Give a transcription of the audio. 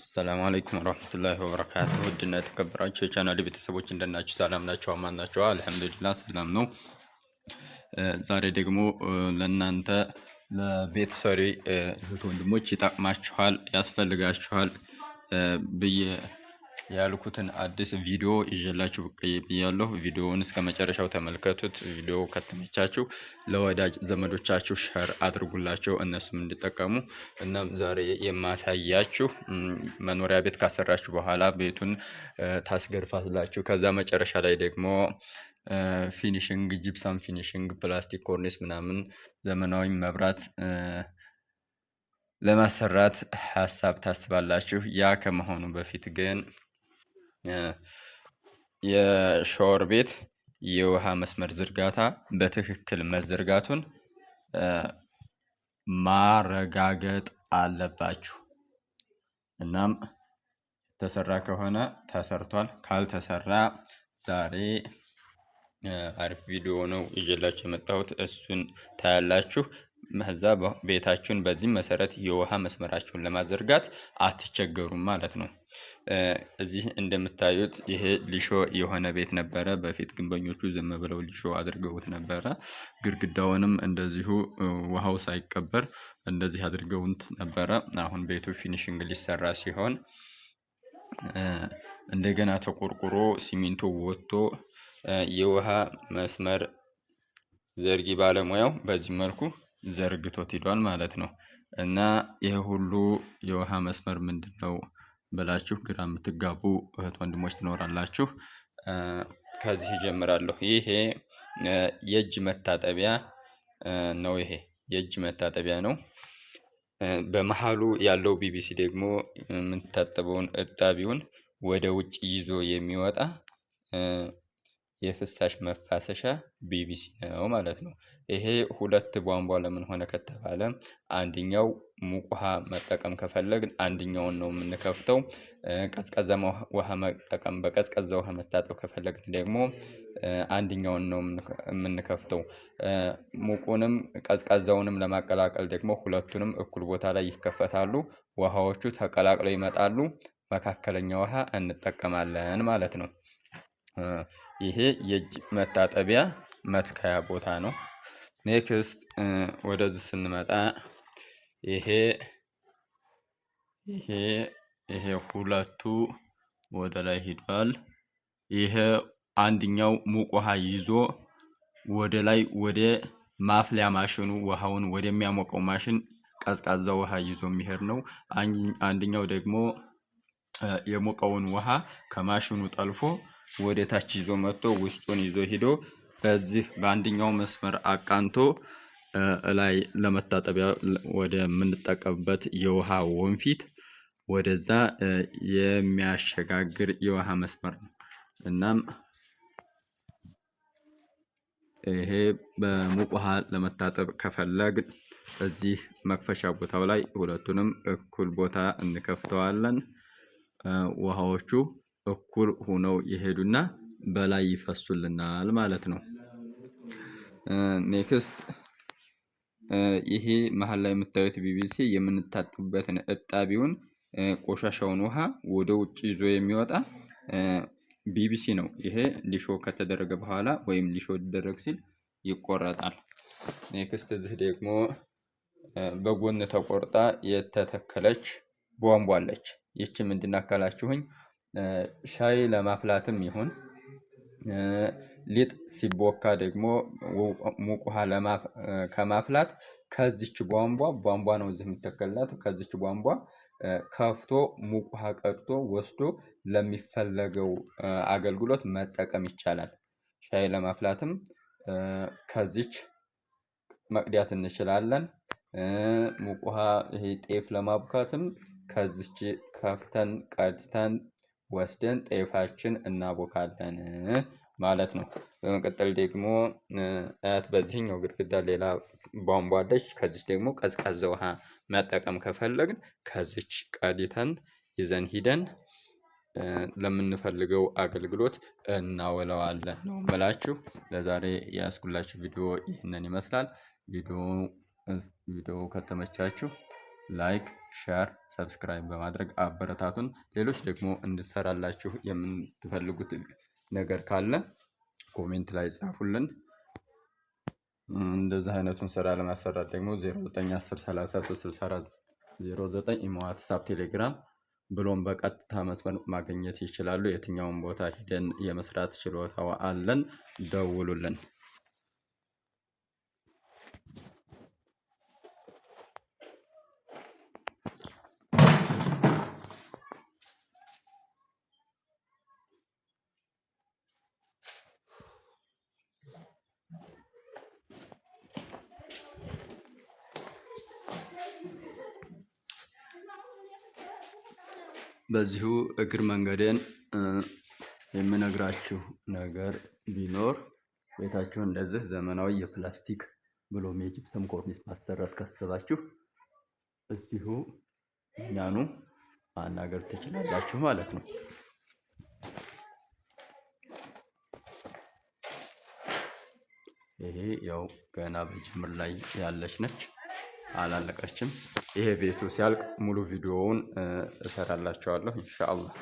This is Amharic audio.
አሰላሙ አለይኩም ወራህመቱላሂ ወበረካቱሁ። ውድና የተከበራችሁ የቻናሌ ቤተሰቦች እንደናችሁ ሰላም ናችሁ? አማን ናችሁ? አልሐምዱሊላህ ሰላም ነው። ዛሬ ደግሞ ለእናንተ ለቤት ሰሪ እህት ወንድሞች ይጠቅማችኋል፣ ያስፈልጋችኋል ብዬ ያልኩትን አዲስ ቪዲዮ ይዤላችሁ ብቅ ብያለሁ። ቪዲዮውን እስከ መጨረሻው ተመልከቱት። ቪዲዮ ከተመቻችሁ ለወዳጅ ዘመዶቻችሁ ሸር አድርጉላቸው እነሱም እንዲጠቀሙ። እናም ዛሬ የማሳያችሁ መኖሪያ ቤት ካሰራችሁ በኋላ ቤቱን ታስገርፋላችሁ። ከዛ መጨረሻ ላይ ደግሞ ፊኒሽንግ ጂፕሰም ፊኒሽንግ ፕላስቲክ ኮርኒስ ምናምን ዘመናዊ መብራት ለማሰራት ሀሳብ ታስባላችሁ። ያ ከመሆኑ በፊት ግን የሻወር ቤት የውሃ መስመር ዝርጋታ በትክክል መዘርጋቱን ማረጋገጥ አለባችሁ። እናም ተሰራ ከሆነ ተሰርቷል፣ ካልተሰራ ዛሬ አሪፍ ቪዲዮ ነው ይዤላችሁ የመጣሁት። እሱን ታያላችሁ። ከዛ ቤታችሁን በዚህ መሰረት የውሃ መስመራችሁን ለማዘርጋት አትቸገሩም ማለት ነው። እዚህ እንደምታዩት ይሄ ሊሾ የሆነ ቤት ነበረ። በፊት ግንበኞቹ ዝም ብለው ሊሾ አድርገውት ነበረ። ግድግዳውንም እንደዚሁ ውሃው ሳይቀበር እንደዚህ አድርገውት ነበረ። አሁን ቤቱ ፊኒሽንግ ሊሰራ ሲሆን እንደገና ተቆርቁሮ ሲሚንቶ ወጥቶ የውሃ መስመር ዘርጊ ባለሙያው በዚህ መልኩ ዘርግቶት ሄዷል ማለት ነው። እና ይሄ ሁሉ የውሃ መስመር ምንድነው ብላችሁ ግራ የምትጋቡ እህት ወንድሞች ትኖራላችሁ። ከዚህ ጀምራለሁ። ይሄ የእጅ መታጠቢያ ነው። ይሄ የእጅ መታጠቢያ ነው። በመሃሉ ያለው ቢቢሲ ደግሞ የምንታጠበውን እጣቢውን ወደ ውጭ ይዞ የሚወጣ የፍሳሽ መፋሰሻ ቢቢሲ ነው ማለት ነው። ይሄ ሁለት ቧንቧ ለምን ሆነ ከተባለ አንደኛው ሙቅ ውሃ መጠቀም ከፈለግን አንደኛውን ነው የምንከፍተው። ቀዝቃዛ ውሃ መጠቀም በቀዝቃዛ ውሃ መታጠብ ከፈለግን ደግሞ አንደኛውን ነው የምንከፍተው። ሙቁንም ቀዝቃዛውንም ለማቀላቀል ደግሞ ሁለቱንም እኩል ቦታ ላይ ይከፈታሉ። ውሃዎቹ ተቀላቅለው ይመጣሉ። መካከለኛ ውሃ እንጠቀማለን ማለት ነው። ይሄ የእጅ መታጠቢያ መትከያ ቦታ ነው። ኔክስት ወደዚህ ስንመጣ ይሄ ሁለቱ ወደ ላይ ሄዷል። ይሄ አንደኛው ሙቅ ውሃ ይዞ ወደ ላይ ወደ ማፍሊያ ማሽኑ ውሃውን ወደሚያሞቀው ማሽን ቀዝቃዛ ውሃ ይዞ የሚሄድ ነው። አንደኛው ደግሞ የሞቀውን ውሃ ከማሽኑ ጠልፎ ወደ ታች ይዞ መጥቶ ውስጡን ይዞ ሄዶ በዚህ በአንደኛው መስመር አቃንቶ ላይ ለመታጠቢያ ወደ ምንጠቀምበት የውሃ ወንፊት ወደዛ የሚያሸጋግር የውሃ መስመር ነው። እናም ይሄ በሙቅ ውሃ ለመታጠብ ከፈለግን እዚህ መክፈቻ ቦታው ላይ ሁለቱንም እኩል ቦታ እንከፍተዋለን። ውሃዎቹ እኩል ሆነው ይሄዱና በላይ ይፈሱልናል ማለት ነው። ኔክስት ይሄ መሃል ላይ የምታዩት ቢቢሲ የምንታጠብበትን እጣቢውን ቆሻሻውን ውሃ ወደ ውጭ ይዞ የሚወጣ ቢቢሲ ነው። ይሄ ሊሾ ከተደረገ በኋላ ወይም ሊሾ ሊደረግ ሲል ይቆረጣል። ኔክስት እዚህ ደግሞ በጎን ተቆርጣ የተተከለች ቧንቧ አለች። ይቺ ምንድን አካላችሁኝ ሻይ ለማፍላትም ይሁን ሊጥ ሲቦካ ደግሞ ሙቅ ውሃ ከማፍላት ከዚች ቧንቧ ነው እዚህ የምትተከላት። ከዚች ቧንቧ ከፍቶ ሙቅ ውሃ ቀድቶ ወስዶ ለሚፈለገው አገልግሎት መጠቀም ይቻላል። ሻይ ለማፍላትም ከዚች መቅዳት እንችላለን። ሙቅ ውሃ ይሄ ጤፍ ለማቡካትም ከዚች ከፍተን ቀድተን ወስደን ጤፋችን እናቦካለን ማለት ነው። በመቀጠል ደግሞ አያት በዚህኛው ግድግዳ ሌላ ቧንቧ አለች። ከዚች ደግሞ ቀዝቃዛ ውሃ መጠቀም ከፈለግን ከዚች ቀድተን ይዘን ሂደን ለምንፈልገው አገልግሎት እናውለዋለን ነው የምላችሁ። ለዛሬ ያስኩላችሁ ቪዲዮ ይህንን ይመስላል። ቪዲዮ ከተመቻችሁ ላይክ፣ ሼር፣ ሰብስክራይብ በማድረግ አበረታቱን። ሌሎች ደግሞ እንድሰራላችሁ የምትፈልጉት ነገር ካለ ኮሜንት ላይ ጻፉልን። እንደዚህ አይነቱን ስራ ለማሰራት ደግሞ 0910336409 ኢሞ፣ ዋትስአፕ፣ ቴሌግራም ብሎም በቀጥታ መስመር ማግኘት ይችላሉ። የትኛውን ቦታ ሂደን የመስራት ችሎታው አለን። ደውሉልን። በዚሁ እግር መንገዴን የምነግራችሁ ነገር ቢኖር ቤታችሁ እንደዚህ ዘመናዊ የፕላስቲክ ብሎም የጂፕሰም ኮርኒስ ማሰራት ካሰባችሁ እዚሁ እኛኑ ማናገር ትችላላችሁ ማለት ነው። ይሄ ያው ገና በጅምር ላይ ያለች ነች፣ አላለቀችም። ይሄ ቤቱ ሲያልቅ ሙሉ ቪዲዮውን እሰራላችኋለሁ ኢንሻአላህ።